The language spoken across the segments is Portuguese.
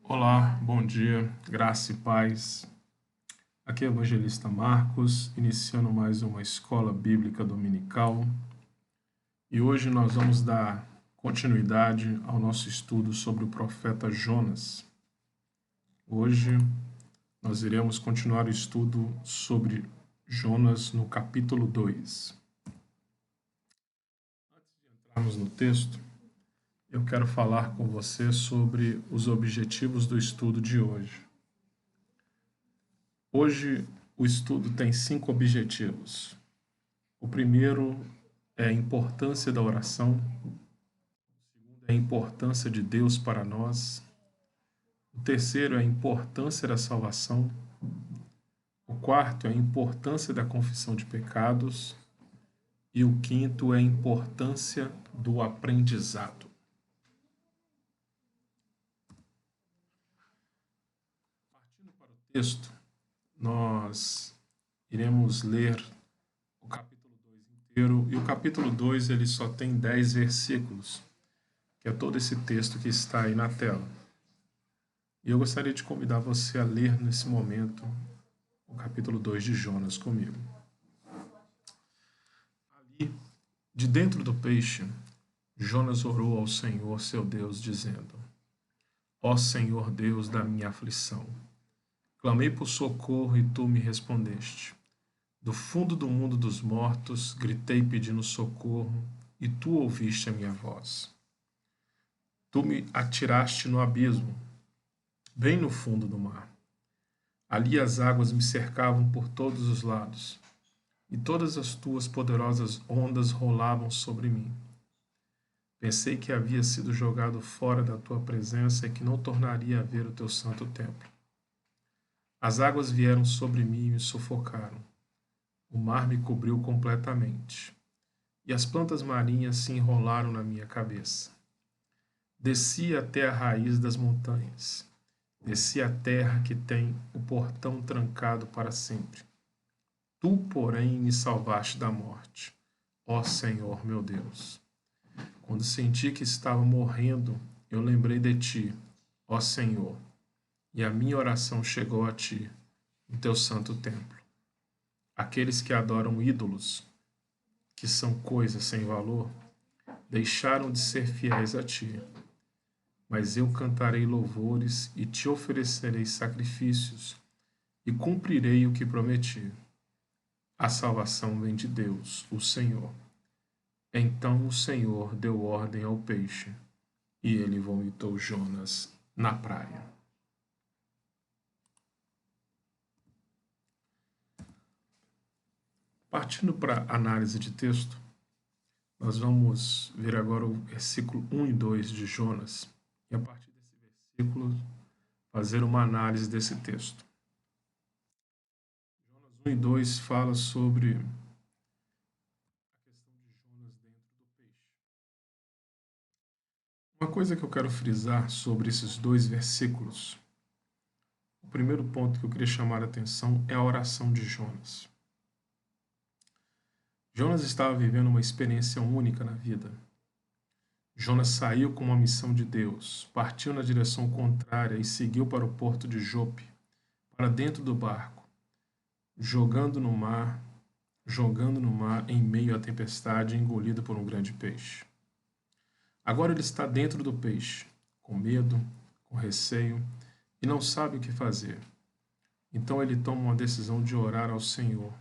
Olá, bom dia, graça e paz. Aqui é o evangelista Marcos, iniciando mais uma escola bíblica dominical. E hoje nós vamos dar continuidade ao nosso estudo sobre o profeta Jonas. Hoje nós iremos continuar o estudo sobre Jonas no capítulo 2. Antes de entrarmos no texto, eu quero falar com você sobre os objetivos do estudo de hoje. Hoje o estudo tem 5 objetivos. O primeiro é a importância da oração, o segundo é a importância de Deus para nós, o terceiro é a importância da salvação, o quarto é a importância da confissão de pecados e o quinto é a importância do aprendizado. Partindo para o texto, nós iremos ler o capítulo 2 inteiro, e o capítulo 2 ele só tem 10 versículos, que é todo esse texto que está aí na tela. E eu gostaria de convidar você a ler nesse momento o capítulo 2 de Jonas comigo. Ali, de dentro do peixe, Jonas orou ao Senhor, seu Deus, dizendo: Ó Senhor Deus da minha aflição, clamei por socorro e tu me respondeste. Do fundo do mundo dos mortos, gritei pedindo socorro e tu ouviste a minha voz. Tu me atiraste no abismo, bem no fundo do mar. Ali as águas me cercavam por todos os lados, e todas as tuas poderosas ondas rolavam sobre mim. Pensei que havia sido jogado fora da tua presença e que não tornaria a ver o teu santo templo. As águas vieram sobre mim e me sufocaram. O mar me cobriu completamente, e as plantas marinhas se enrolaram na minha cabeça. Desci até a raiz das montanhas. Desci a terra que tem o portão trancado para sempre. Tu, porém, me salvaste da morte, ó Senhor meu Deus. Quando senti que estava morrendo, eu lembrei de ti, ó Senhor, e a minha oração chegou a ti, no teu santo templo. Aqueles que adoram ídolos, que são coisas sem valor, deixaram de ser fiéis a ti. Mas eu cantarei louvores e te oferecerei sacrifícios e cumprirei o que prometi. A salvação vem de Deus, o Senhor. Então o Senhor deu ordem ao peixe e ele vomitou Jonas na praia. Partindo para a análise de texto, nós vamos ver agora o versículo 1 e 2 de Jonas, e a partir desse versículo fazer uma análise desse texto. Jonas 1 e 2 fala sobre a questão de Jonas dentro do peixe. Uma coisa que eu quero frisar sobre esses dois versículos, o primeiro ponto que eu queria chamar a atenção é a oração de Jonas. Jonas estava vivendo uma experiência única na vida. Jonas saiu com uma missão de Deus, partiu na direção contrária e seguiu para o porto de Jope, para dentro do barco, jogando no mar em meio à tempestade, engolido por um grande peixe. Agora ele está dentro do peixe, com medo, com receio, e não sabe o que fazer. Então ele toma uma decisão de orar ao Senhor.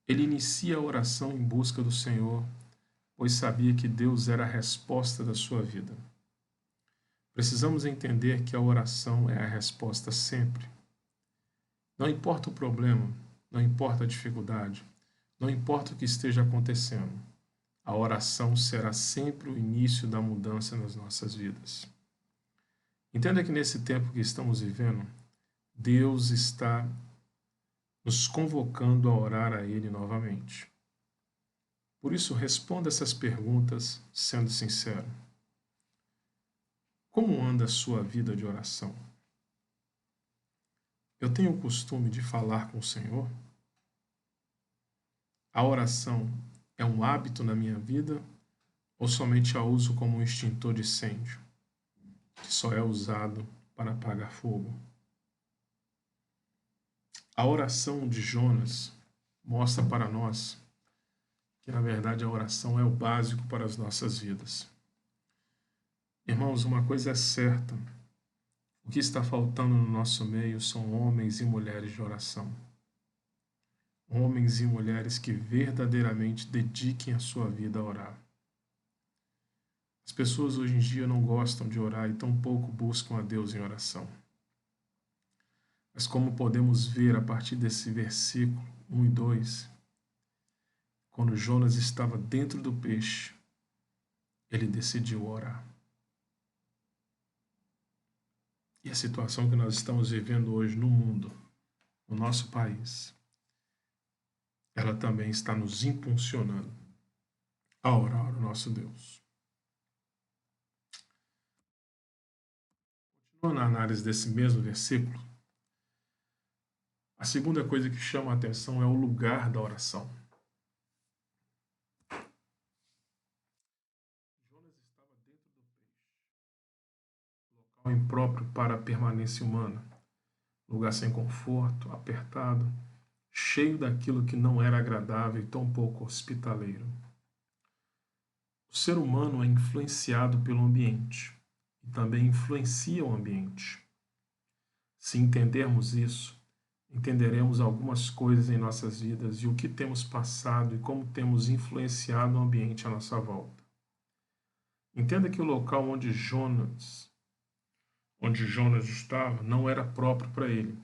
Ele inicia a oração em busca do Senhor, pois sabia que Deus era a resposta da sua vida. Precisamos entender que a oração é a resposta sempre. Não importa o problema, não importa a dificuldade, não importa o que esteja acontecendo, a oração será sempre o início da mudança nas nossas vidas. Entenda que nesse tempo que estamos vivendo, Deus está nos convocando a orar a Ele novamente. Por isso, responda essas perguntas sendo sincero. Como anda a sua vida de oração? Eu tenho o costume de falar com o Senhor? A oração é um hábito na minha vida ou somente a uso como um extintor de incêndio, que só é usado para apagar fogo. A oração de Jonas mostra para nós que, na verdade, a oração é o básico para as nossas vidas. Irmãos, uma coisa é certa: o que está faltando no nosso meio são homens e mulheres de oração. Homens e mulheres que verdadeiramente dediquem a sua vida a orar. As pessoas hoje em dia não gostam de orar e tampouco buscam a Deus em oração. Mas como podemos ver a partir desse versículo 1 e 2, quando Jonas estava dentro do peixe, ele decidiu orar. E a situação que nós estamos vivendo hoje no mundo, no nosso país, ela também está nos impulsionando a orar ao nosso Deus. Continuando a análise desse mesmo versículo, a segunda coisa que chama a atenção é o lugar da oração. Jonas estava dentro do peixe, local impróprio para a permanência humana, lugar sem conforto, apertado, cheio daquilo que não era agradável e tão pouco hospitaleiro. O ser humano é influenciado pelo ambiente e também influencia o ambiente. Se entendermos isso, entenderemos algumas coisas em nossas vidas e o que temos passado e como temos influenciado o ambiente à nossa volta. Entenda que o local onde Jonas estava não era próprio para ele,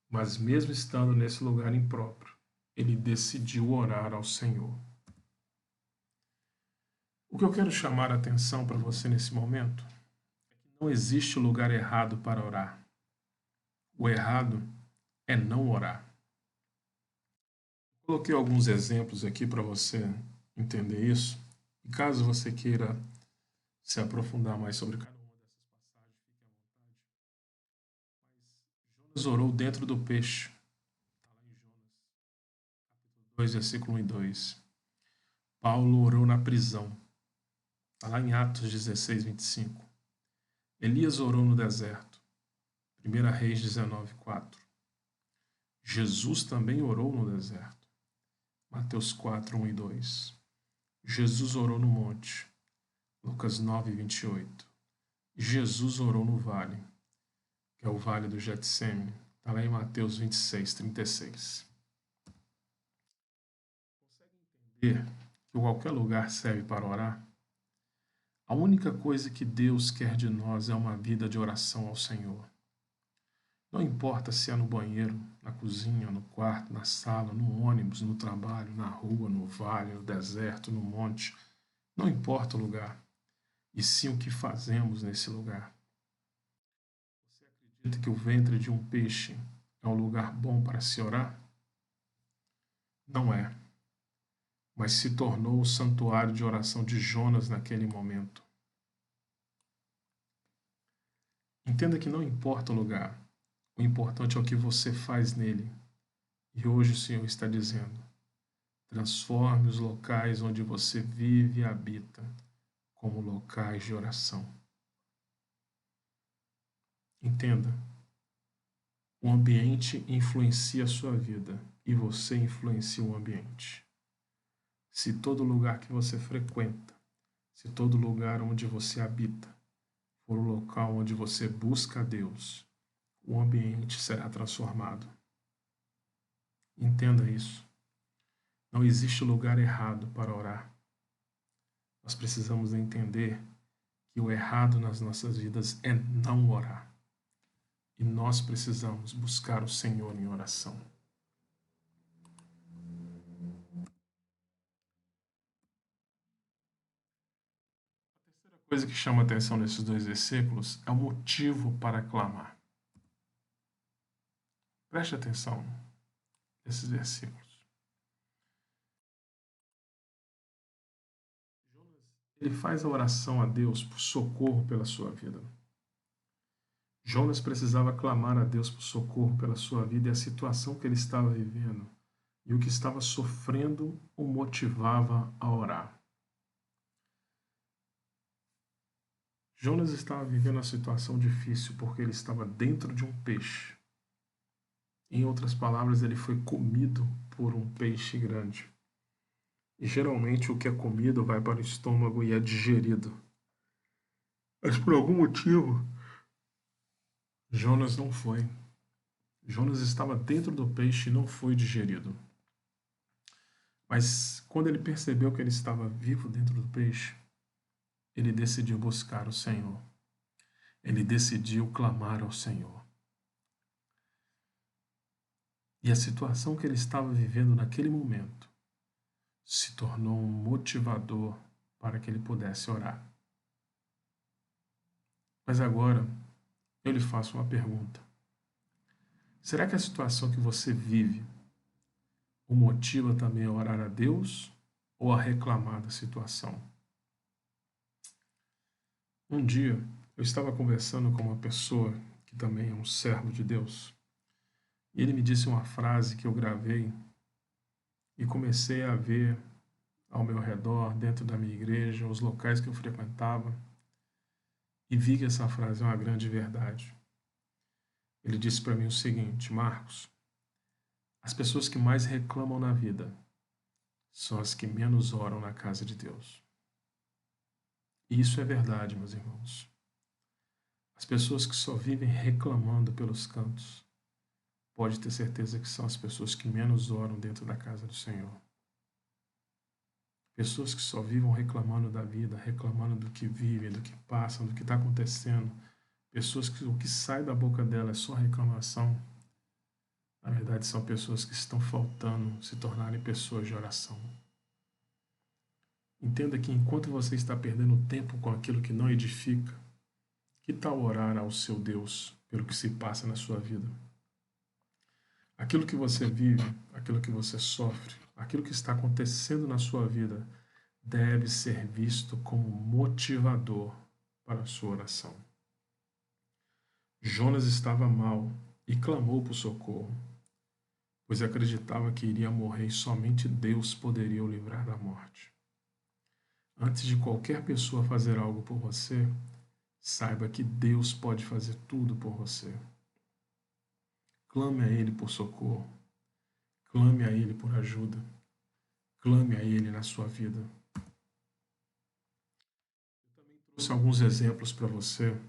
mas mesmo estando nesse lugar impróprio, ele decidiu orar ao Senhor. O que eu quero chamar a atenção para você nesse momento é que não existe lugar errado para orar. O errado é não orar. Coloquei alguns exemplos aqui para você entender isso. E caso você queira se aprofundar mais sobre cada uma dessas passagens, fique à vontade. Mas Jonas orou dentro do peixe. Está lá em Jonas, capítulo 2, versículo 1 e 2. Paulo orou na prisão. Está lá em Atos 16, 25. Elias orou no deserto. 1 Reis 19, 4. Jesus também orou no deserto. Mateus 4, 1 e 2. Jesus orou no monte. Lucas 9, 28. Jesus orou no vale, que é o vale do Getsêmani. Está lá em Mateus 26, 36. Consegue entender que qualquer lugar serve para orar? A única coisa que Deus quer de nós é uma vida de oração ao Senhor. Não importa se é no banheiro, na cozinha, no quarto, na sala, no ônibus, no trabalho, na rua, no vale, no deserto, no monte. Não importa o lugar, e sim o que fazemos nesse lugar. Você acredita que o ventre de um peixe é um lugar bom para se orar? Não é, mas se tornou o santuário de oração de Jonas naquele momento. Entenda que não importa o lugar, o importante é o que você faz nele. E hoje o Senhor está dizendo: transforme os locais onde você vive e habita como locais de oração. Entenda, o ambiente influencia a sua vida e você influencia o ambiente. Se todo lugar que você frequenta, se todo lugar onde você habita for o local onde você busca a Deus, o ambiente será transformado. Entenda isso. Não existe lugar errado para orar. Nós precisamos entender que o errado nas nossas vidas é não orar. E nós precisamos buscar o Senhor em oração. A terceira coisa que chama a atenção nesses dois versículos é o motivo para clamar. Preste atenção nesses versículos. Ele faz a oração a Deus por socorro pela sua vida. Jonas precisava clamar a Deus por socorro pela sua vida e a situação que ele estava vivendo e o que estava sofrendo o motivava a orar. Jonas estava vivendo uma situação difícil porque ele estava dentro de um peixe. Em outras palavras, ele foi comido por um peixe grande. E geralmente o que é comido vai para o estômago e é digerido. Mas por algum motivo, Jonas não foi. Jonas estava dentro do peixe e não foi digerido. Mas quando ele percebeu que ele estava vivo dentro do peixe, ele decidiu buscar o Senhor. Ele decidiu clamar ao Senhor. E a situação que ele estava vivendo naquele momento se tornou um motivador para que ele pudesse orar. Mas agora eu lhe faço uma pergunta. Será que a situação que você vive o motiva também a orar a Deus ou a reclamar da situação? Um dia eu estava conversando com uma pessoa que também é um servo de Deus e ele me disse uma frase que eu gravei e comecei a ver ao meu redor, dentro da minha igreja, os locais que eu frequentava e vi que essa frase é uma grande verdade. Ele disse para mim o seguinte: Marcos, as pessoas que mais reclamam na vida são as que menos oram na casa de Deus. E isso é verdade, meus irmãos. As pessoas que só vivem reclamando pelos cantos, pode ter certeza que são as pessoas que menos oram dentro da casa do Senhor. Pessoas que só vivem reclamando da vida, reclamando do que vivem, do que passam, do que está acontecendo. Pessoas que o que sai da boca dela é só reclamação. Na verdade, são pessoas que estão faltando se tornarem pessoas de oração. Entenda que enquanto você está perdendo tempo com aquilo que não edifica, que tal orar ao seu Deus pelo que se passa na sua vida? Aquilo que você vive, aquilo que você sofre, aquilo que está acontecendo na sua vida deve ser visto como motivador para a sua oração. Jonas estava mal e clamou por socorro, pois acreditava que iria morrer e somente Deus poderia o livrar da morte. Antes de qualquer pessoa fazer algo por você, saiba que Deus pode fazer tudo por você. Clame a Ele por socorro. Clame a Ele por ajuda. Clame a Ele na sua vida. Eu também trouxe alguns exemplos para você,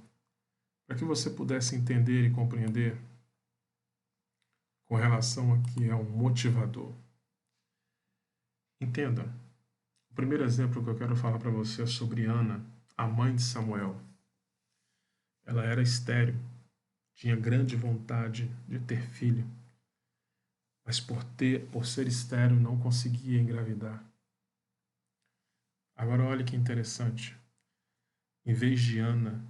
para que você pudesse entender e compreender com relação a que é um motivador. Entenda, o primeiro exemplo que eu quero falar para você é sobre Ana, a mãe de Samuel. Ela era estéril, tinha grande vontade de ter filho, mas por ser estéril não conseguia engravidar. Agora olhe que interessante. Em vez de Ana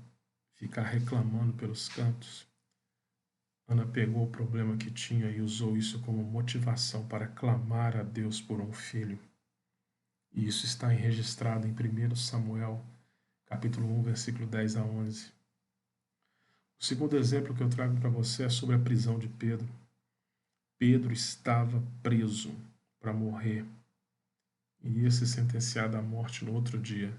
ficar reclamando pelos cantos, Ana pegou o problema que tinha e usou isso como motivação para clamar a Deus por um filho. E isso está registrado em 1 Samuel, capítulo 1, versículo 10 a 11. O segundo exemplo que eu trago para você é sobre a prisão de Pedro. Pedro estava preso para morrer e ia ser sentenciado à morte no outro dia.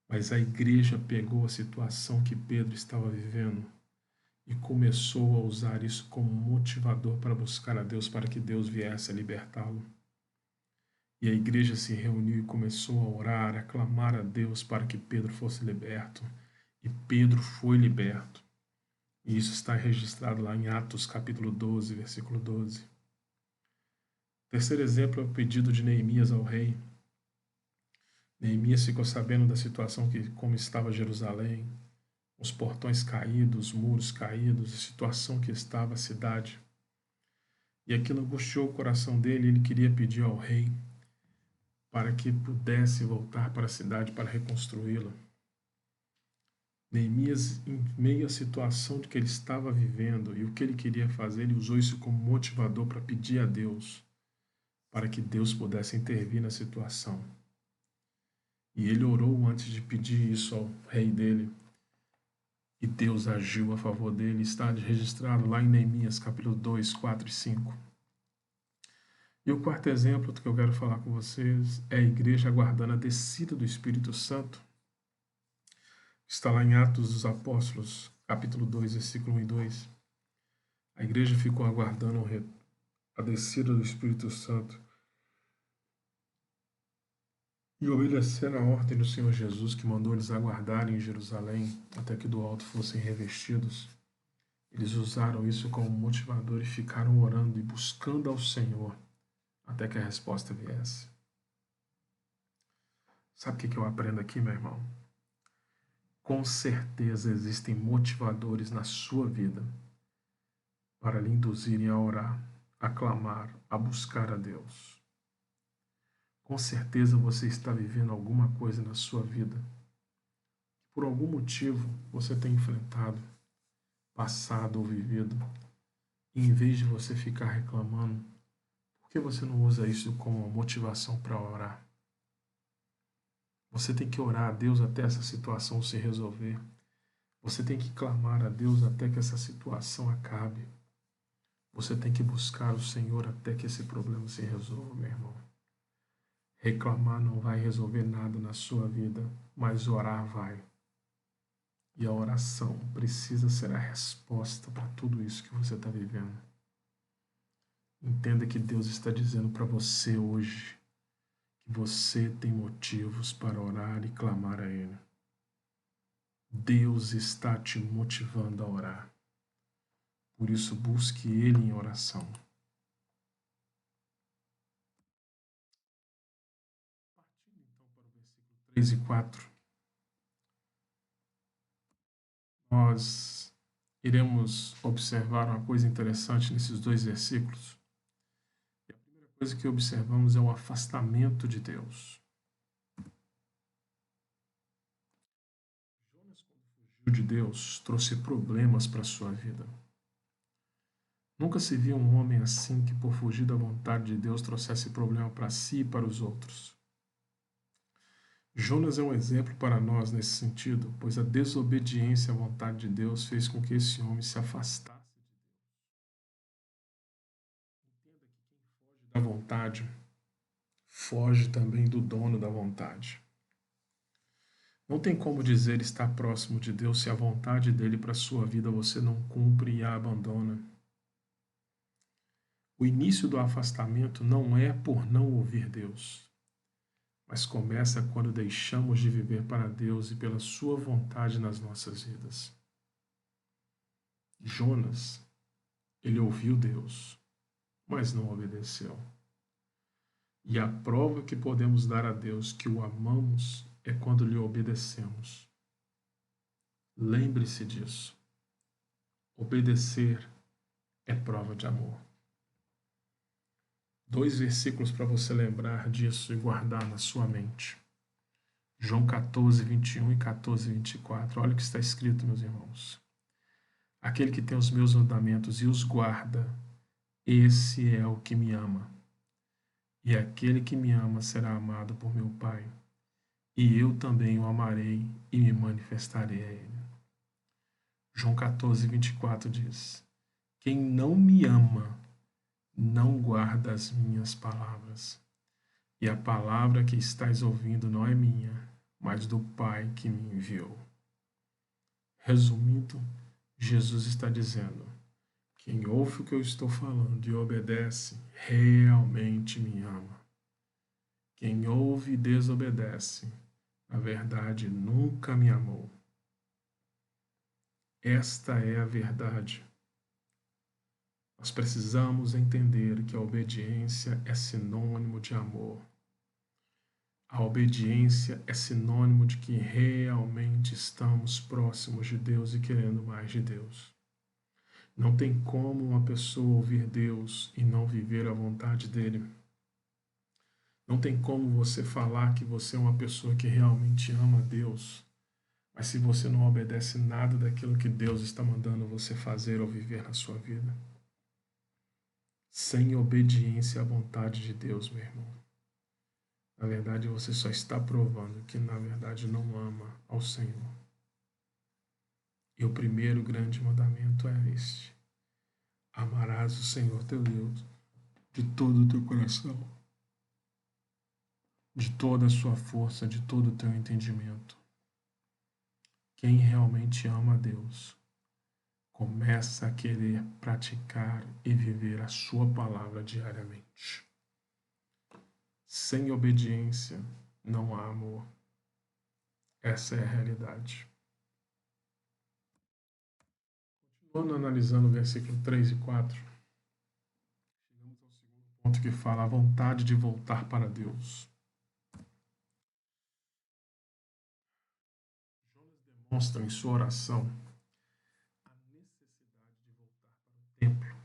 Mas a igreja pegou a situação que Pedro estava vivendo e começou a usar isso como motivador para buscar a Deus, para que Deus viesse a libertá-lo. E a igreja se reuniu e começou a orar, a clamar a Deus para que Pedro fosse liberto. E Pedro foi liberto. E isso está registrado lá em Atos capítulo 12, versículo 12. O terceiro exemplo é o pedido de Neemias ao rei. Neemias ficou sabendo da situação como estava Jerusalém, os portões caídos, os muros caídos, a situação que estava a cidade. E aquilo angustiou o coração dele, ele queria pedir ao rei para que pudesse voltar para a cidade para reconstruí-la. Neemias, em meio à situação de que ele estava vivendo e o que ele queria fazer, ele usou isso como motivador para pedir a Deus, para que Deus pudesse intervir na situação. E ele orou antes de pedir isso ao rei dele. E Deus agiu a favor dele. Está registrado lá em Neemias, capítulo 2, 4 e 5. E o quarto exemplo que eu quero falar com vocês é a igreja aguardando a descida do Espírito Santo. Está lá em Atos dos Apóstolos, capítulo 2, versículo 1 e 2. A igreja ficou aguardando a descida do Espírito Santo e obedecendo a ordem do Senhor Jesus, que mandou eles aguardarem em Jerusalém até que do alto fossem revestidos. Eles usaram isso como motivador e ficaram orando e buscando ao Senhor até que a resposta viesse. Sabe o que eu aprendo aqui, meu irmão? Com certeza existem motivadores na sua vida para lhe induzirem a orar, a clamar, a buscar a Deus. Com certeza você está vivendo alguma coisa na sua vida que por algum motivo você tem enfrentado, passado ou vivido. E em vez de você ficar reclamando, por que você não usa isso como uma motivação para orar? Você tem que orar a Deus até essa situação se resolver. Você tem que clamar a Deus até que essa situação acabe. Você tem que buscar o Senhor até que esse problema se resolva, meu irmão. Reclamar não vai resolver nada na sua vida, mas orar vai. E a oração precisa ser a resposta para tudo isso que você está vivendo. Entenda que Deus está dizendo para você hoje que você tem motivos para orar e clamar a Ele. Deus está te motivando a orar. Por isso, busque Ele em oração. Partindo então para o versículo 3 e 4, nós iremos observar uma coisa interessante nesses dois versículos. E a primeira coisa que observamos é o afastamento de Deus. Jonas, quando fugiu de Deus, trouxe problemas para a sua vida. Nunca se viu um homem assim que, por fugir da vontade de Deus, trouxesse problema para si e para os outros. Jonas é um exemplo para nós nesse sentido, pois a desobediência à vontade de Deus fez com que esse homem se afastasse de Deus. Entenda que quem foge da vontade, foge também do dono da vontade. Não tem como dizer estar próximo de Deus se a vontade dele para a sua vida você não cumpre e a abandona. O início do afastamento não é por não ouvir Deus, mas começa quando deixamos de viver para Deus e pela sua vontade nas nossas vidas. Jonas, ele ouviu Deus, mas não obedeceu. E a prova que podemos dar a Deus que o amamos é quando lhe obedecemos. Lembre-se disso. Obedecer é prova de amor. 2 versículos para você lembrar disso e guardar na sua mente. João 14, 21 e 14, 24. Olha o que está escrito, meus irmãos. Aquele que tem os meus mandamentos e os guarda, esse é o que me ama. E aquele que me ama será amado por meu Pai. E eu também o amarei e me manifestarei a ele. João 14, 24 diz: Quem não me ama, não guarda as minhas palavras. E a palavra que estáis ouvindo não é minha, mas do Pai que me enviou. Resumindo, Jesus está dizendo: quem ouve o que eu estou falando e obedece, realmente me ama. Quem ouve e desobedece, na verdade, nunca me amou. Esta é a verdade. Nós precisamos entender que a obediência é sinônimo de amor. A obediência é sinônimo de que realmente estamos próximos de Deus e querendo mais de Deus. Não tem como uma pessoa ouvir Deus e não viver a vontade dele. Não tem como você falar que você é uma pessoa que realmente ama Deus, mas se você não obedece nada daquilo que Deus está mandando você fazer ou viver na sua vida. Sem obediência à vontade de Deus, meu irmão. Na verdade, você só está provando que, na verdade, não ama ao Senhor. E o primeiro grande mandamento é este: amarás o Senhor teu Deus de todo o teu coração, de toda a sua força, de todo o teu entendimento. quem realmente ama a Deus começa a querer praticar e viver a sua palavra diariamente. Sem obediência não há amor. Essa é a realidade. Continuando analisando o versículo 3 e 4, chegamos ao segundo ponto que fala a vontade de voltar para Deus. Jonas demonstra em sua oração a necessidade de voltar para o templo.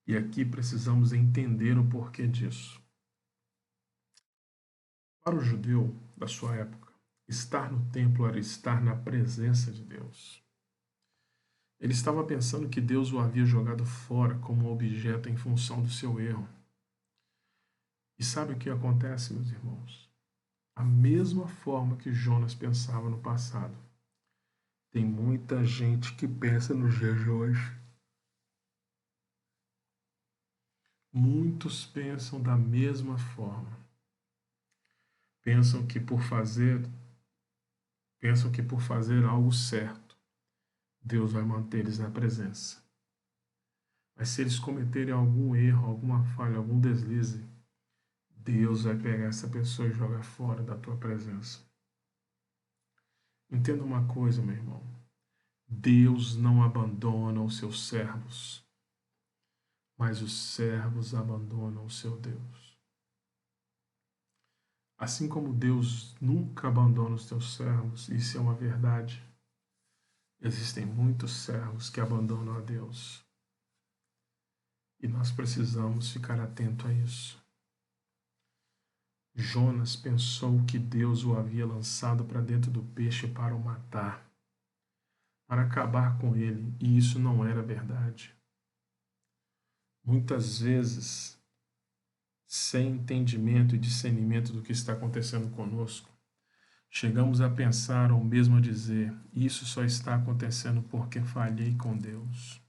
E aqui precisamos entender o porquê disso. Para o judeu da sua época, estar no templo era estar na presença de Deus. Ele estava pensando que Deus o havia jogado fora como um objeto em função do seu erro. E sabe o que acontece, meus irmãos? A mesma forma que Jonas pensava no passado. Tem muita gente que pensa nos dias de hoje. Muitos pensam da mesma forma. Pensam que por fazer algo certo, Deus vai manter eles na presença. Mas se eles cometerem algum erro, alguma falha, algum deslize, Deus vai pegar essa pessoa e jogar fora da tua presença. Entenda uma coisa, meu irmão. Deus não abandona os seus servos, mas os servos abandonam o seu Deus. Assim como Deus nunca abandona os teus servos, isso é uma verdade. Existem muitos servos que abandonam a Deus. E nós precisamos ficar atento a isso. Jonas pensou que Deus o havia lançado para dentro do peixe para o matar, para acabar com ele, e isso não era verdade. Muitas vezes, sem entendimento e discernimento do que está acontecendo conosco, chegamos a pensar ou mesmo a dizer: isso só está acontecendo porque falhei com Deus.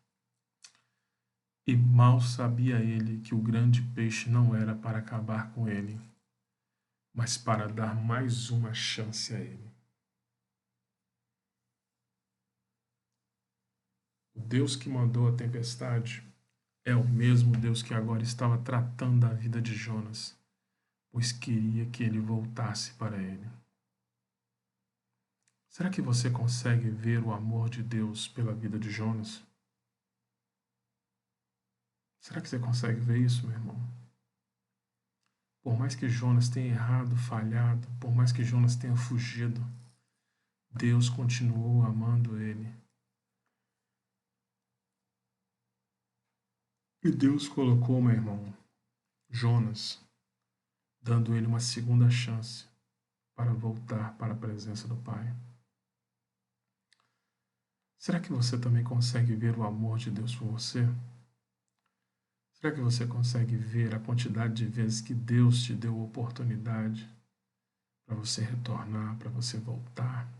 E mal sabia ele que o grande peixe não era para acabar com ele, mas para dar mais uma chance a ele. O Deus que mandou a tempestade é o mesmo Deus que agora estava tratando da vida de Jonas, pois queria que ele voltasse para ele. Será que você consegue ver o amor de Deus pela vida de Jonas? Será que você consegue ver isso, meu irmão? Por mais que Jonas tenha errado, falhado, por mais que Jonas tenha fugido, Deus continuou amando ele. E Deus colocou, meu irmão, Jonas, dando ele uma segunda chance para voltar para a presença do Pai. Será que você também consegue ver o amor de Deus por você? Será que você consegue ver a quantidade de vezes que Deus te deu oportunidade para você retornar, para você voltar?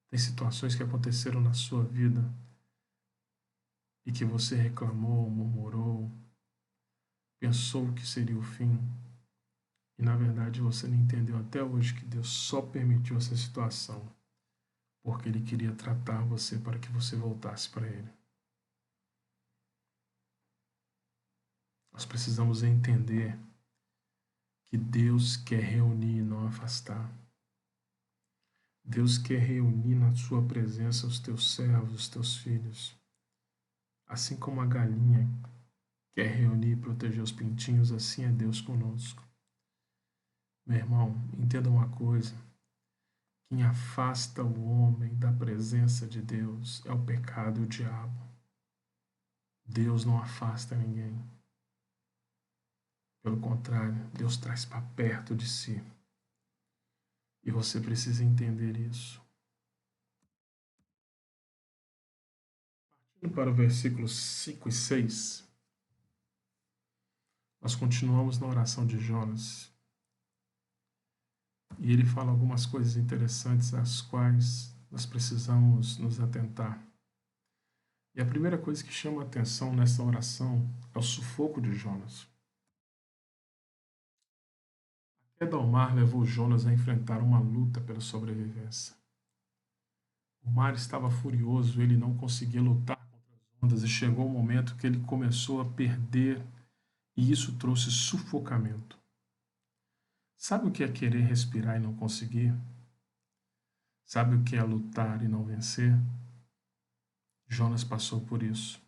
Tem situações que aconteceram na sua vida e que você reclamou, murmurou, pensou que seria o fim, e na verdade você não entendeu até hoje que Deus só permitiu essa situação porque Ele queria tratar você para que você voltasse para Ele. Nós precisamos entender que Deus quer reunir e não afastar. Deus quer reunir na sua presença os teus servos, os teus filhos. Assim como a galinha quer reunir e proteger os pintinhos, assim é Deus conosco. Meu irmão, entenda uma coisa. Quem afasta o homem da presença de Deus é o pecado e o diabo. Deus não afasta ninguém. Pelo contrário, Deus traz para perto de si. E você precisa entender isso. Partindo para o versículos 5 e 6, nós continuamos na oração de Jonas. E ele fala algumas coisas interessantes às quais nós precisamos nos atentar. E a primeira coisa que chama a atenção nessa oração é o sufoco de Jonas. A queda ao mar levou Jonas a enfrentar uma luta pela sobrevivência. O mar estava furioso, ele não conseguia lutar contra as ondas e chegou um momento que ele começou a perder e isso trouxe sufocamento. Sabe o que é querer respirar e não conseguir? Sabe o que é lutar e não vencer? Jonas passou por isso.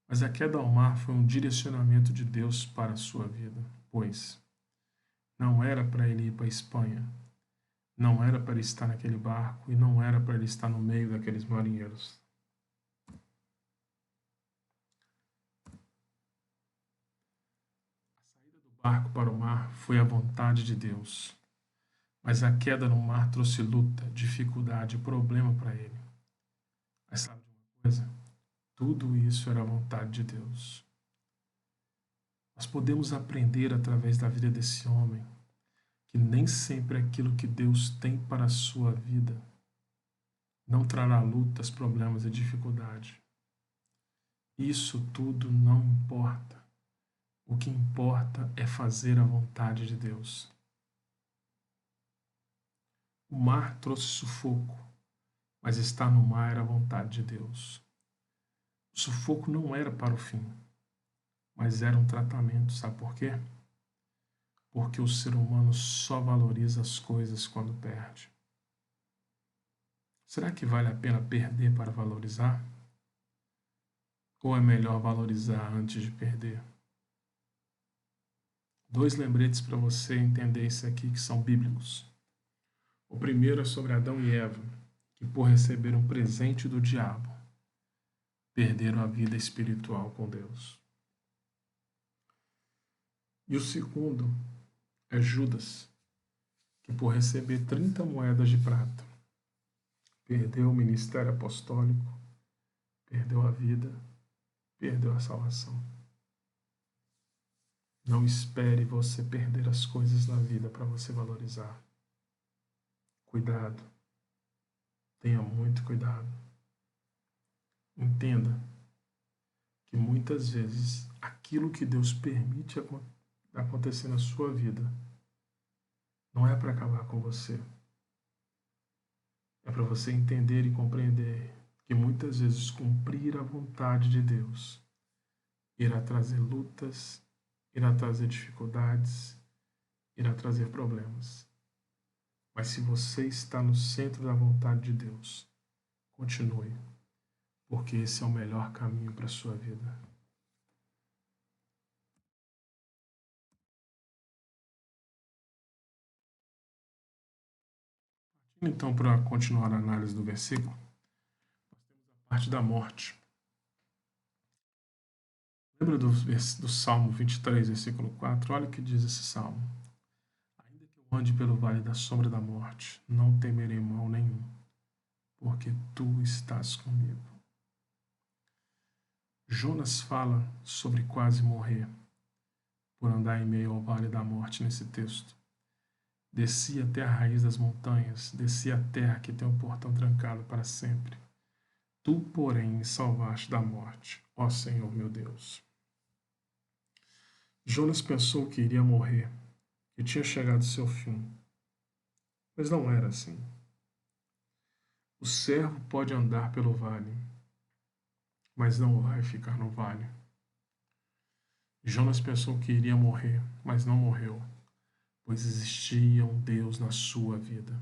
Mas a queda ao mar foi um direcionamento de Deus para a sua vida, pois não era para ele ir para a Espanha, não era para ele estar naquele barco e não era para ele estar no meio daqueles marinheiros. A saída do barco para o mar foi a vontade de Deus, mas a queda no mar trouxe luta, dificuldade e problema para ele. Mas sabe de uma coisa? Tudo isso era a vontade de Deus. Nós podemos aprender através da vida desse homem que nem sempre aquilo que Deus tem para a sua vida não trará lutas, problemas e dificuldade. Isso tudo não importa. O que importa é fazer a vontade de Deus. O mar trouxe sufoco, mas estar no mar era a vontade de Deus. O sufoco não era para o fim, mas era um tratamento. Sabe por quê? Porque o ser humano só valoriza as coisas quando perde. Será que vale a pena perder para valorizar? Ou é melhor valorizar antes de perder? 2 lembretes para você entender isso aqui que são bíblicos. O primeiro é sobre Adão e Eva, que por receber um presente do diabo, perderam a vida espiritual com Deus. E o segundo é Judas, que por receber 30 moedas de prata, perdeu o ministério apostólico, perdeu a vida, perdeu a salvação. Não espere você perder as coisas na vida para você valorizar. Cuidado. Tenha muito cuidado. Entenda que muitas vezes aquilo que Deus permite acontecer na sua vida não é para acabar com você. É para você entender e compreender que muitas vezes cumprir a vontade de Deus irá trazer lutas, irá trazer dificuldades, irá trazer problemas. Mas se você está no centro da vontade de Deus, continue, porque esse é o melhor caminho para a sua vida. Então, para continuar a análise do versículo, nós temos a parte da morte. Lembra do Salmo 23, versículo 4? Olha o que diz esse salmo. Ainda que eu ande pelo vale da sombra da morte, não temerei mal nenhum, porque tu estás comigo. Jonas fala sobre quase morrer por andar em meio ao vale da morte nesse texto. Desci até a raiz das montanhas, desci a terra que tem o portão trancado para sempre. Tu, porém, me salvaste da morte, ó Senhor meu Deus. Jonas pensou que iria morrer, que tinha chegado seu fim. Mas não era assim. O servo pode andar pelo vale, mas não vai ficar no vale. Jonas pensou que iria morrer, mas não morreu, pois existia um Deus na sua vida.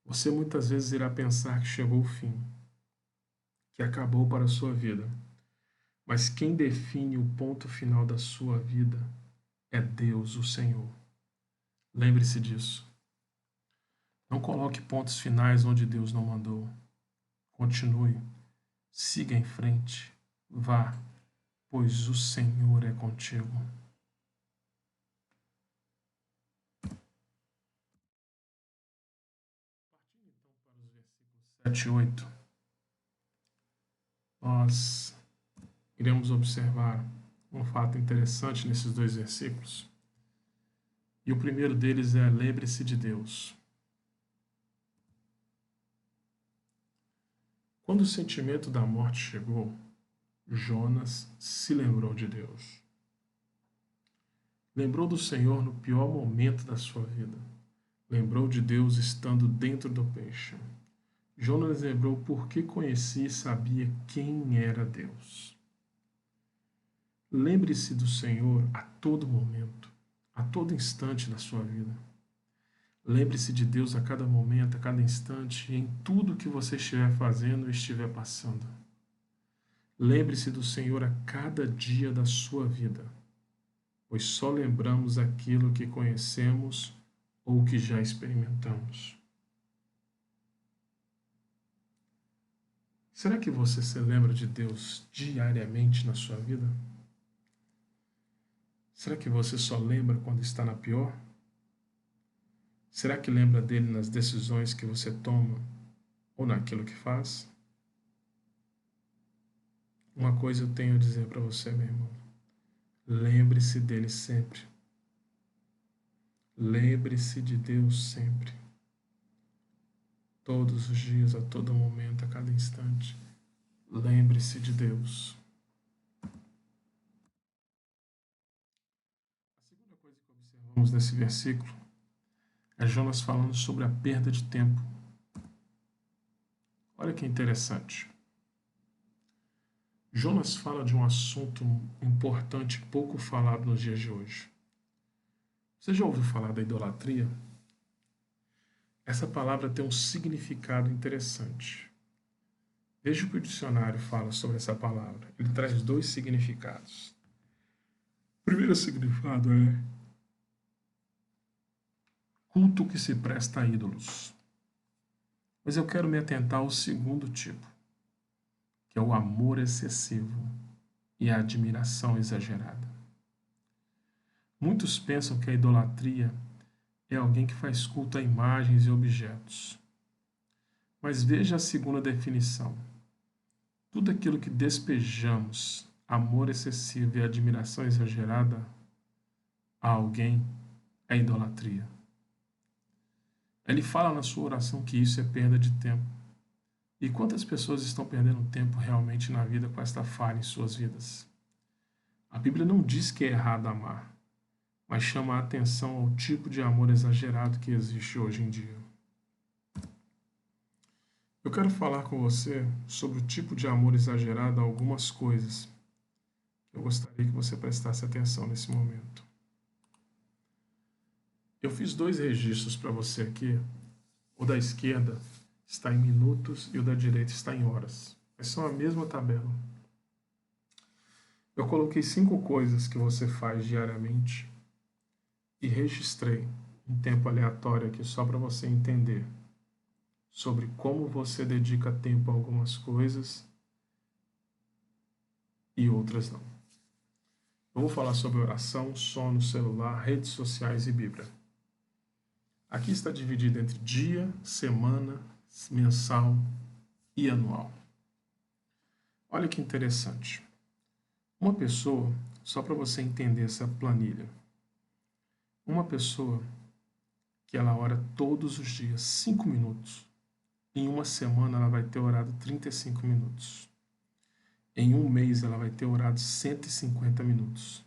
Você muitas vezes irá pensar que chegou o fim, que acabou para a sua vida. Mas quem define o ponto final da sua vida é Deus, o Senhor. Lembre-se disso. Não coloque pontos finais onde Deus não mandou. Continue. Siga em frente. Vá, pois o Senhor é contigo. Partindo então para os versículos 7 e 8, nós iremos observar um fato interessante nesses 2 versículos. E o primeiro deles é: lembre-se de Deus. Quando o sentimento da morte chegou, Jonas se lembrou de Deus. Lembrou do Senhor no pior momento da sua vida. Lembrou de Deus estando dentro do peixe. Jonas lembrou porque conhecia e sabia quem era Deus. Lembre-se do Senhor a todo momento, a todo instante da sua vida. Lembre-se de Deus a cada momento, a cada instante, em tudo que você estiver fazendo e estiver passando. Lembre-se do Senhor a cada dia da sua vida, pois só lembramos aquilo que conhecemos ou que já experimentamos. Será que você se lembra de Deus diariamente na sua vida? Será que você só lembra quando está na pior? Será que lembra dele nas decisões que você toma ou naquilo que faz? Uma coisa eu tenho a dizer para você, meu irmão. Lembre-se dele sempre. Lembre-se de Deus sempre. Todos os dias, a todo momento, a cada instante. Lembre-se de Deus. A segunda coisa que observamos nesse versículo é Jonas falando sobre a perda de tempo. Olha que interessante. Jonas fala de um assunto importante, pouco falado nos dias de hoje. Você já ouviu falar da idolatria? Essa palavra tem um significado interessante. Veja o que o dicionário fala sobre essa palavra. Ele traz dois significados. O primeiro significado é culto que se presta a ídolos. Mas eu quero me atentar ao segundo tipo, que é o amor excessivo e a admiração exagerada. Muitos pensam que a idolatria é alguém que faz culto a imagens e objetos. Mas veja a segunda definição. Tudo aquilo que despejamos, amor excessivo e admiração exagerada a alguém, é idolatria. Ele fala na sua oração que isso é perda de tempo. E quantas pessoas estão perdendo tempo realmente na vida com esta falha em suas vidas? A Bíblia não diz que é errado amar, mas chama a atenção ao tipo de amor exagerado que existe hoje em dia. Eu quero falar com você sobre o tipo de amor exagerado a algumas coisas. Eu gostaria que você prestasse atenção nesse momento. Eu fiz dois registros para você aqui. O da esquerda está em minutos e o da direita está em horas. Mas são a mesma tabela. Eu coloquei 5 coisas que você faz diariamente e registrei em tempo aleatório aqui só para você entender sobre como você dedica tempo a algumas coisas e outras não. Eu vou falar sobre oração, sono, celular, redes sociais e Bíblia. Aqui está dividido entre dia, semana, mensal e anual. Olha que interessante. Uma pessoa, só para você entender essa planilha, uma pessoa que ela ora todos os dias 5 minutos, em uma semana ela vai ter orado 35 minutos. Em um mês ela vai ter orado 150 minutos.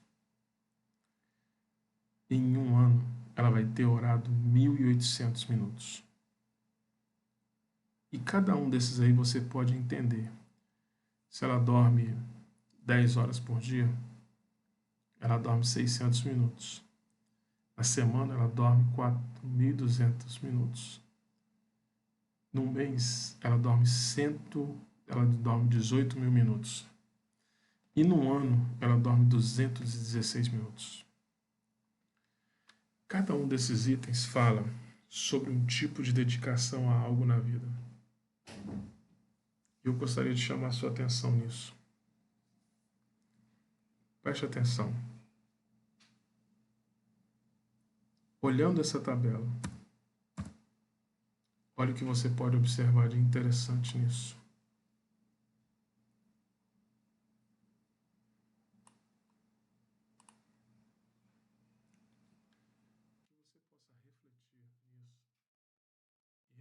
Em um ano ela vai ter orado 1.800 minutos. E cada um desses aí você pode entender. Se ela dorme 10 horas por dia, ela dorme 600 minutos. Na semana ela dorme 4.200 minutos. No mês ela dorme 18 mil minutos. E no ano ela dorme 216 minutos. Cada um desses itens fala sobre um tipo de dedicação a algo na vida. Eu gostaria de chamar a sua atenção nisso. Preste atenção. Olhando essa tabela, olha o que você pode observar de interessante nisso.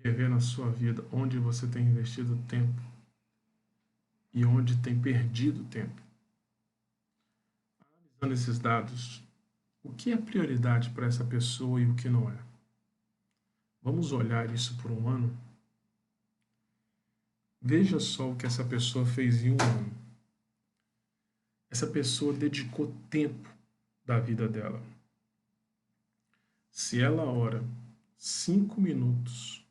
Rever na sua vida onde você tem investido tempo e onde tem perdido tempo. Analisando esses dados, o que é prioridade para essa pessoa e o que não é? Vamos olhar isso por um ano? Veja só o que essa pessoa fez em um ano. Essa pessoa dedicou tempo da vida dela. Se ela ora 5 minutos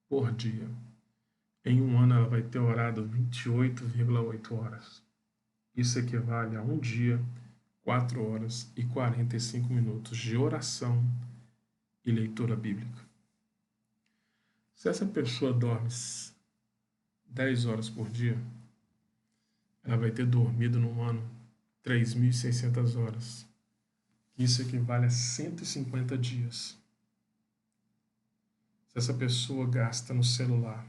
por dia, em um ano ela vai ter orado 28,8 horas. Isso equivale a um dia, 4 horas e 45 minutos de oração e leitura bíblica. Se essa pessoa dorme 10 horas por dia, ela vai ter dormido num ano 3.600 horas. Isso equivale a 150 dias. Se essa pessoa gasta no celular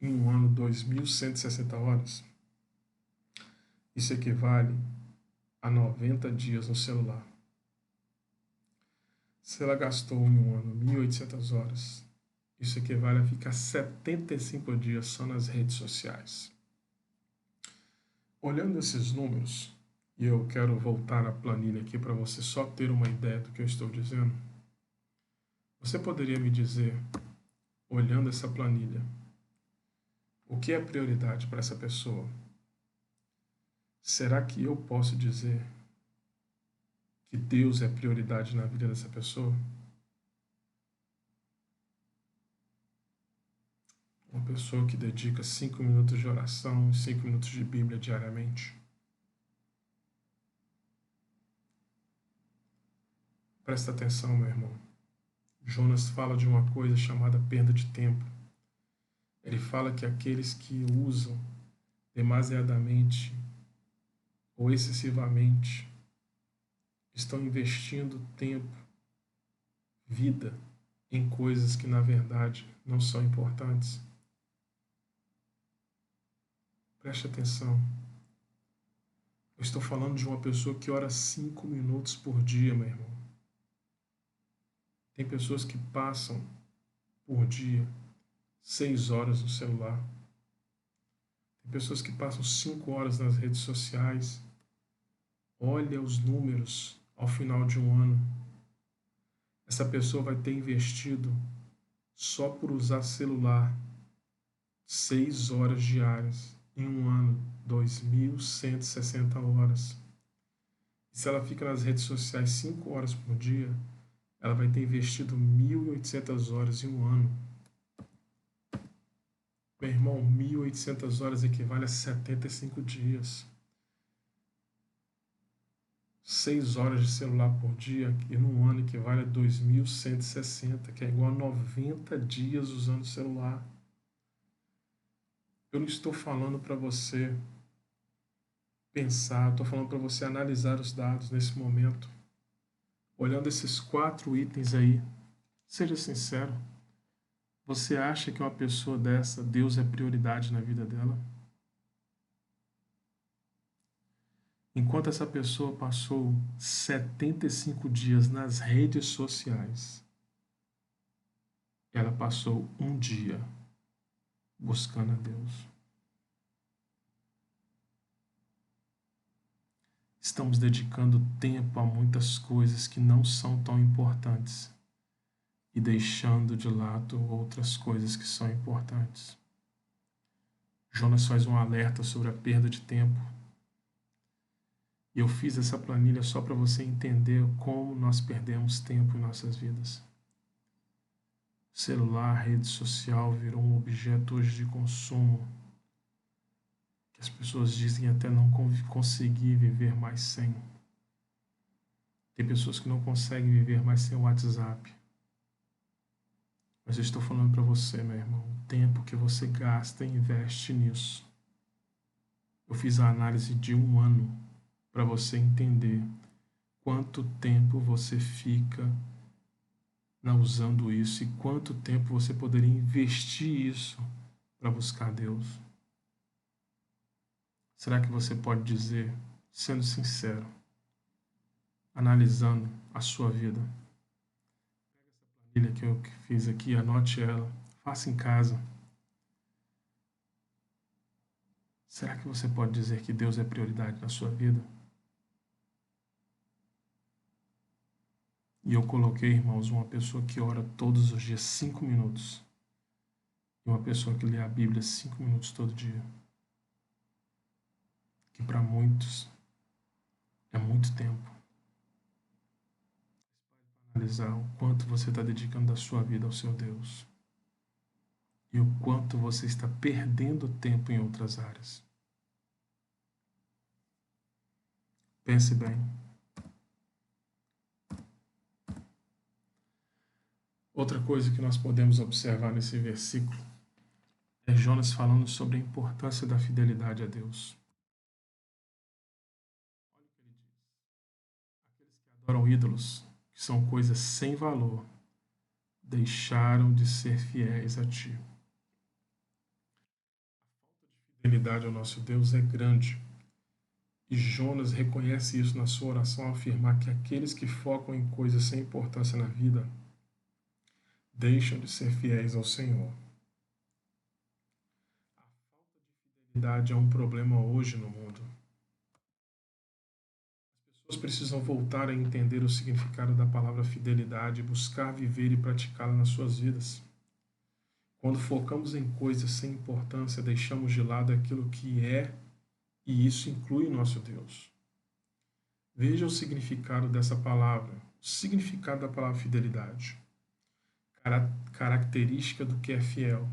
em um ano 2.160 horas, isso equivale a 90 dias no celular. Se ela gastou em um ano 1.800 horas, isso equivale a ficar 75 dias só nas redes sociais. Olhando esses números, e eu quero voltar à planilha aqui para você só ter uma ideia do que eu estou dizendo, você poderia me dizer, olhando essa planilha, o que é prioridade para essa pessoa? Será que eu posso dizer que Deus é prioridade na vida dessa pessoa? Uma pessoa que dedica 5 minutos de oração e 5 minutos de Bíblia diariamente. Presta atenção, meu irmão. Jonas fala de uma coisa chamada perda de tempo. Ele fala que aqueles que usam demasiadamente ou excessivamente estão investindo tempo, vida, em coisas que na verdade não são importantes. Preste atenção. Eu estou falando de uma pessoa que ora 5 minutos por dia, meu irmão. Tem pessoas que passam por dia 6 horas no celular. Tem pessoas que passam 5 horas nas redes sociais. Olha os números ao final de um ano. Essa pessoa vai ter investido só por usar celular 6 horas diárias. Em um ano, 2.160 horas. E se ela fica nas redes sociais 5 horas por dia, ela vai ter investido 1.800 horas em um ano. Meu irmão, 1.800 horas equivale a 75 dias. 6 horas de celular por dia, e num ano equivale a 2.160, que é igual a 90 dias usando o celular. Eu não estou falando para você pensar, estou falando para você analisar os dados nesse momento. Olhando esses 4 itens aí, seja sincero. Você acha que uma pessoa dessa, Deus é prioridade na vida dela? Enquanto essa pessoa passou 75 dias nas redes sociais, ela passou um dia buscando a Deus. Estamos dedicando tempo a muitas coisas que não são tão importantes e deixando de lado outras coisas que são importantes. Jonas faz um alerta sobre a perda de tempo. E eu fiz essa planilha só para você entender como nós perdemos tempo em nossas vidas. Celular, rede social virou um objeto hoje de consumo que as pessoas dizem até não conseguir viver mais sem. Tem pessoas que não conseguem viver mais sem o WhatsApp. Mas eu estou falando para você, meu irmão, o tempo que você gasta e investe nisso. Eu fiz a análise de um ano para você entender quanto tempo você fica usando isso e quanto tempo você poderia investir isso para buscar Deus. Será que você pode dizer, sendo sincero, analisando a sua vida? Pega essa planilha que eu fiz aqui, anote ela, faça em casa. Será que você pode dizer que Deus é prioridade na sua vida? E eu coloquei, irmãos, uma pessoa que ora todos os dias 5 minutos. e uma pessoa que lê a Bíblia 5 minutos todo dia, que para muitos é muito tempo. Analisar o quanto você está dedicando da sua vida ao seu Deus e o quanto você está perdendo tempo em outras áreas. Pense bem. Outra coisa que nós podemos observar nesse versículo é Jonas falando sobre a importância da fidelidade a Deus. Olha o que ele diz. Aqueles que adoram ídolos, que são coisas sem valor, deixaram de ser fiéis a ti. A fidelidade ao nosso Deus é grande. E Jonas reconhece isso na sua oração ao afirmar que aqueles que focam em coisas sem importância na vida deixam de ser fiéis ao Senhor. A falta de fidelidade é um problema hoje no mundo. As pessoas precisam voltar a entender o significado da palavra fidelidade e buscar viver e praticá-la nas suas vidas. Quando focamos em coisas sem importância, deixamos de lado aquilo que é, e isso inclui o nosso Deus. Veja o significado dessa palavra, o significado da palavra fidelidade. Característica do que é fiel,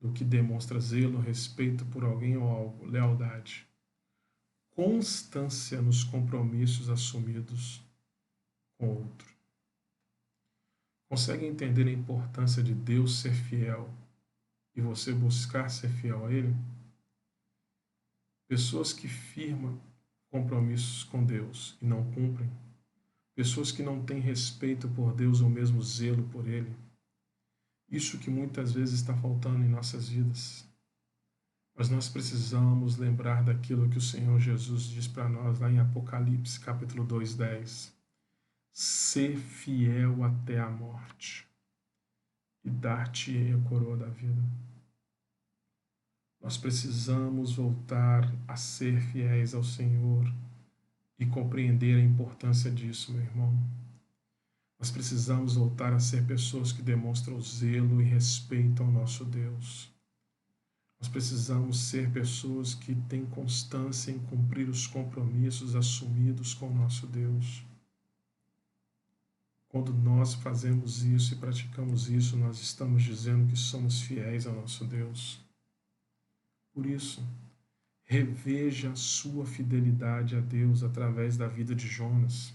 do que demonstra zelo, respeito por alguém ou algo, lealdade. Constância nos compromissos assumidos com outro. Consegue entender a importância de Deus ser fiel e você buscar ser fiel a Ele? Pessoas que firmam compromissos com Deus e não cumprem, pessoas que não têm respeito por Deus ou mesmo zelo por Ele, isso que muitas vezes está faltando em nossas vidas. Mas nós precisamos lembrar daquilo que o Senhor Jesus diz para nós lá em Apocalipse, capítulo 2:10. Ser fiel até a morte, e dar-te-ei a coroa da vida. Nós precisamos voltar a ser fiéis ao Senhor e compreender a importância disso, meu irmão. Nós precisamos voltar a ser pessoas que demonstram zelo e respeito ao nosso Deus. Nós precisamos ser pessoas que têm constância em cumprir os compromissos assumidos com o nosso Deus. Quando nós fazemos isso e praticamos isso, nós estamos dizendo que somos fiéis ao nosso Deus. Por isso, reveja a sua fidelidade a Deus através da vida de Jonas.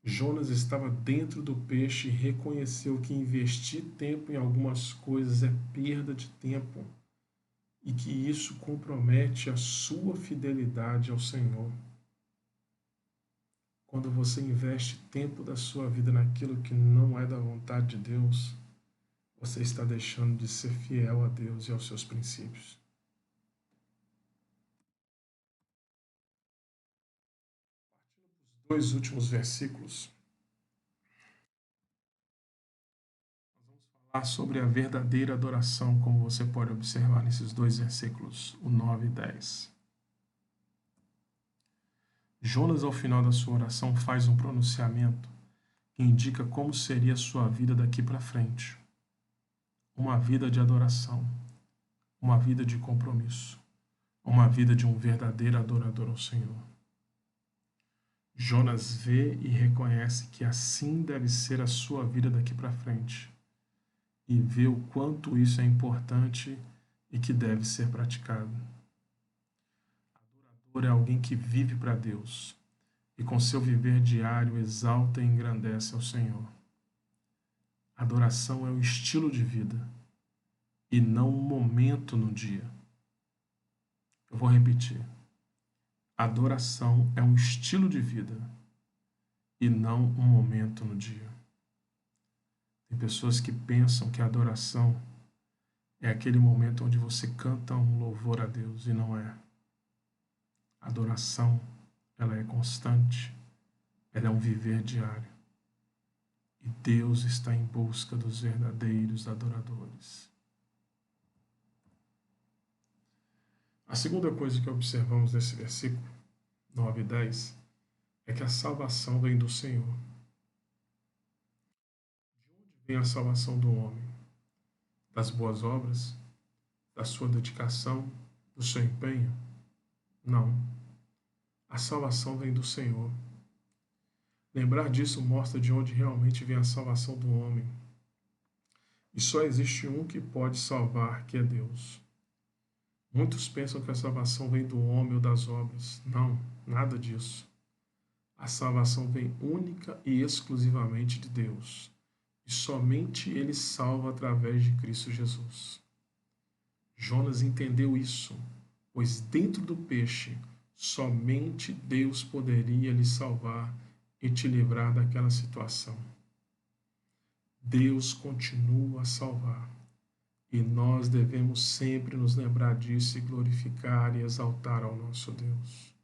Jonas estava dentro do peixe e reconheceu que investir tempo em algumas coisas é perda de tempo e que isso compromete a sua fidelidade ao Senhor. Quando você investe tempo da sua vida naquilo que não é da vontade de Deus, você está deixando de ser fiel a Deus e aos seus princípios. Partindo para os 2 últimos versículos, nós vamos falar sobre a verdadeira adoração, como você pode observar nesses 2 versículos, o 9 e 10. Jonas, ao final da sua oração, faz um pronunciamento que indica como seria a sua vida daqui para frente. Uma vida de adoração, uma vida de compromisso, uma vida de um verdadeiro adorador ao Senhor. Jonas vê e reconhece que assim deve ser a sua vida daqui para frente e vê o quanto isso é importante e que deve ser praticado. Adorador é alguém que vive para Deus e com seu viver diário exalta e engrandece ao Senhor. Adoração é um estilo de vida e não um momento no dia. Eu vou repetir. Adoração é um estilo de vida e não um momento no dia. Tem pessoas que pensam que a adoração é aquele momento onde você canta um louvor a Deus e não é. A adoração, ela é constante, ela é um viver diário. E Deus está em busca dos verdadeiros adoradores. A segunda coisa que observamos nesse versículo 9 e 10 é que a salvação vem do Senhor. De onde vem a salvação do homem? das boas obras, da sua dedicação, do seu empenho? Não. A salvação vem do Senhor. Lembrar disso mostra de onde realmente vem a salvação do homem. E só existe um que pode salvar, que é Deus. Muitos pensam que a salvação vem do homem ou das obras. Não, nada disso. A salvação vem única e exclusivamente de Deus. E somente Ele salva através de Cristo Jesus. Jonas entendeu isso, pois dentro do peixe, somente Deus poderia lhe salvar e te livrar daquela situação. Deus continua a salvar. E nós devemos sempre nos lembrar disso e glorificar e exaltar ao nosso Deus.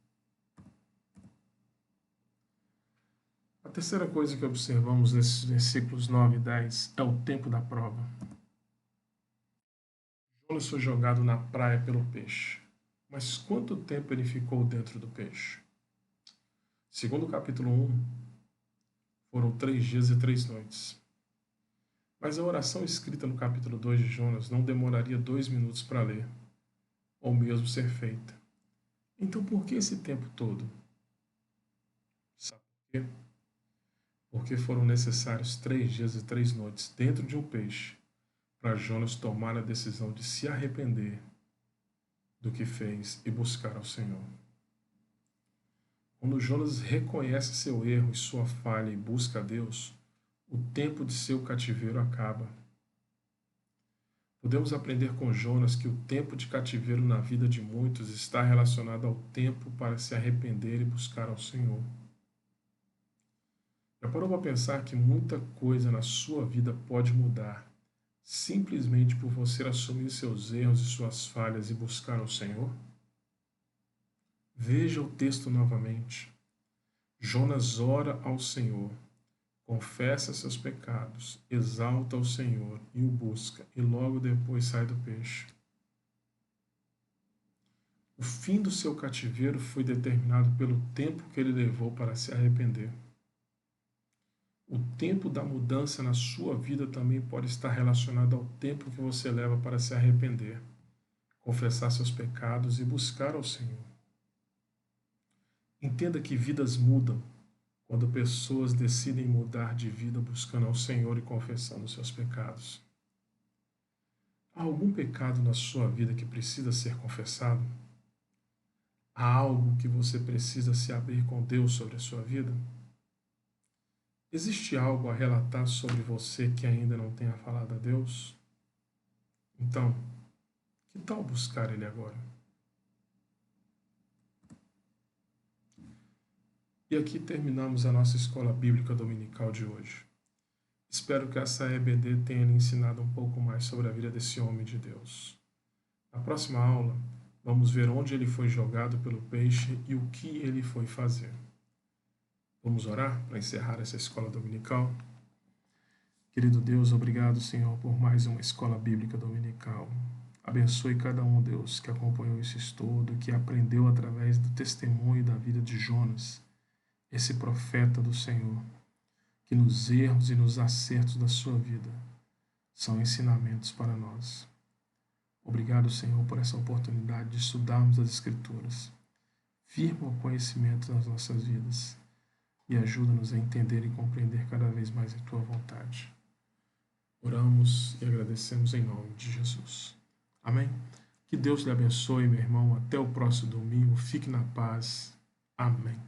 A terceira coisa que observamos nesses versículos 9 e 10 é o tempo da prova. Jonas foi jogado na praia pelo peixe. Mas quanto tempo ele ficou dentro do peixe? Segundo o capítulo 1, foram 3 dias e 3 noites. Mas a oração escrita no capítulo 2 de Jonas não demoraria 2 minutos para ler, ou mesmo ser feita. Então por que esse tempo todo? Sabe por quê? Porque foram necessários 3 dias e 3 noites dentro de um peixe para Jonas tomar a decisão de se arrepender do que fez e buscar ao Senhor. Quando Jonas reconhece seu erro e sua falha e busca a Deus, o tempo de seu cativeiro acaba. Podemos aprender com Jonas que o tempo de cativeiro na vida de muitos está relacionado ao tempo para se arrepender e buscar ao Senhor. Já parou para pensar que muita coisa na sua vida pode mudar simplesmente por você assumir seus erros e suas falhas e buscar ao Senhor? Veja o texto novamente. Jonas ora ao Senhor, confessa seus pecados, exalta o Senhor e o busca, e logo depois sai do peixe. O fim do seu cativeiro foi determinado pelo tempo que ele levou para se arrepender. O tempo da mudança na sua vida também pode estar relacionado ao tempo que você leva para se arrepender, confessar seus pecados e buscar ao Senhor. Entenda que vidas mudam quando pessoas decidem mudar de vida buscando ao Senhor e confessando seus pecados. Há algum pecado na sua vida que precisa ser confessado? Há algo que você precisa se abrir com Deus sobre a sua vida? Existe algo a relatar sobre você que ainda não tenha falado a Deus? Então, que tal buscar Ele agora? E aqui terminamos a nossa escola bíblica dominical de hoje. Espero que essa EBD tenha lhe ensinado um pouco mais sobre a vida desse homem de Deus. Na próxima aula, vamos ver onde ele foi jogado pelo peixe e o que ele foi fazer. Vamos orar para encerrar essa escola dominical? Querido Deus, obrigado, Senhor, por mais uma escola bíblica dominical. Abençoe cada um, Deus, que acompanhou esse estudo, que aprendeu através do testemunho da vida de Jonas, esse profeta do Senhor, que nos erros e nos acertos da sua vida são ensinamentos para nós. Obrigado, Senhor, por essa oportunidade de estudarmos as Escrituras. Firma o conhecimento das nossas vidas e ajuda-nos a entender e compreender cada vez mais a Tua vontade. Oramos e agradecemos em nome de Jesus. Amém? Que Deus lhe abençoe, meu irmão. Até o próximo domingo. Fique na paz. Amém.